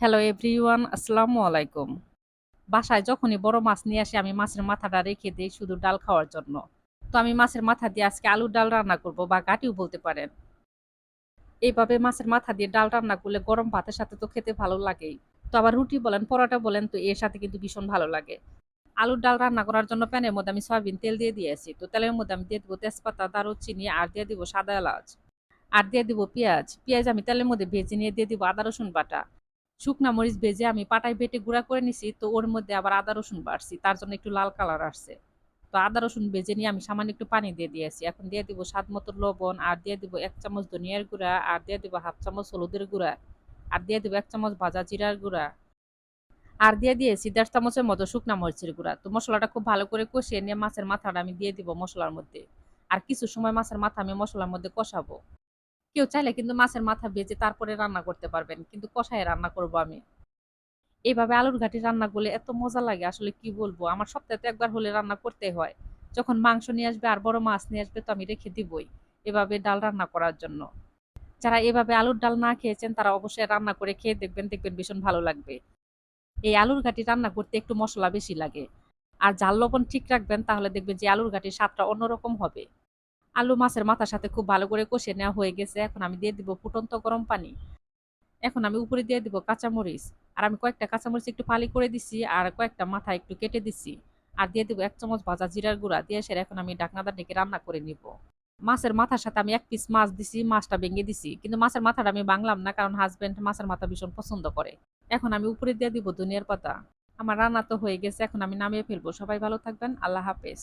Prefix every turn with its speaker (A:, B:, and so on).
A: Hello everyone, আসসালামু আলাইকুম। বাসায় যখনই বড় মাছ নিয়ে আসি আমি মাছের মাথাটা রেখে দেই শুধু ডাল খাওয়ার জন্য। তো আমি মাছের মাথা দিয়ে আজকে আলুর ডাল রান্না করব বা ঘাটিও বলতে পারেন। এইভাবে মাছের মাথা দিয়ে ডাল রান্না করলে গরম ভাতের সাথে তো খেতে ভালো লাগেই। তো আবার রুটি বলেন, পরোটা বলেন তো এর সাথে কিন্তু ভীষণ ভালো লাগে। আলুর ডাল রান্না করার জন্য প্যানের মধ্যে আমি সয়াবিন তেল দিয়ে দিয়েছি। তো তেলের মধ্যে আমি দিয়ে দিব তেজপাতা, দারুচিনি আর দিয়ে দিব সাদা এলাচ। আর দিয়ে দিব পেঁয়াজ। পেঁয়াজ আমি তেলের মধ্যে ভেজে নিয়ে দিয়ে দিব আদা রসুন বাটা। শুকনা মরিচ ভেজে আমি পাটায় বেটে গুঁড়া করে নিছি। তো ওর মধ্যে আবার আদা রসুন বাটছি। তার জন্য একটু লাল কালার আসছে। তো আদা রসুন ভেজে নিয়ে আমি সামান্য একটু পানি দিয়ে দিয়েছি। এখন দিয়ে দিব স্বাদ মতো লবণ, আর দিয়ে দিব ১ চামচ ধনিয়ার গুঁড়া, আর দিয়ে দিব ১/২ চামচ হলুদের গুঁড়া, আর দিয়ে দিব ১ চামচ ভাজা জিরার গুঁড়া, আর দিয়ে দিয়েছি ১.৫ চামচের মতো শুকনা মরিচের গুঁড়া। তো মসলাটা খুব ভালো করে কষিয়ে নিয়ে মাছের মাথাটা আমি দিয়ে দিব মসলার মধ্যে। আর কিছু সময় মাছের মাথা আমি মসলার মধ্যে কষাবো। কেউ চাইলে কিন্তু মাছের মাথা ভেজে তারপরে রান্না করতে পারবেন। কিন্তু কষায়ে রান্না করব আমি। এভাবে আলুর ঘাটি রান্না করলে এত মজা লাগে আসলে কি বলবো। আমার সপ্তাহে তো একবার হলে রান্না করতেই হয়। যখন মাংস নিয়ে আসবে আর বড় মাছ নিয়ে আসবে তো আমি রেখে দিবই। এভাবে ডাল রান্না করার জন্য। যারা এভাবে আলুর ডাল না খেয়েছেন তারা অবশ্যই রান্না করে খেয়ে দেখবেন, দেখবেন ভীষণ ভালো লাগবে। এই আলুর ঘাটি রান্না করতে একটু মসলা বেশি লাগে। আর ঝাল লবণ ঠিক রাখবেন তাহলে দেখবেন যে আলুর ঘাটির স্বাদটা অন্যরকম হবে। আলু মাছের মাথার সাথে খুব ভালো করে কষিয়ে নেওয়া হয়ে গেছে। এখন আমি দিয়ে দিব ফুটন্ত গরম পানি। এখন আমি উপরে দিয়ে দিব কাঁচামরিচ। আর আমি কয়েকটা কাঁচামরিচ একটু ফালি করে দিছি, আর কয়েকটা মাথা একটু কেটে দিছি। আর দিয়ে দিব ১ চামচ ভাজা জিরার গুঁড়া। দিয়ে সেরে এখন আমি ঢাকনাটা ঢেকে রান্না করে নিব। মাছের মাথার সাথে আমি ১ পিস মাছ দিছি, মাছটা ভেঙে দিছি। কিন্তু মাছের মাথাটা আমি ভাঙলাম না কারণ হাসব্যান্ড মাছের মাথা ভীষণ পছন্দ করে। এখন আমি উপরে দিয়ে দিব ধনিয়ার পাতা। আমার রান্না তো হয়ে গেছে। এখন আমি নামিয়ে ফেলবো। সবাই ভালো থাকবেন। আল্লাহ হাফেজ।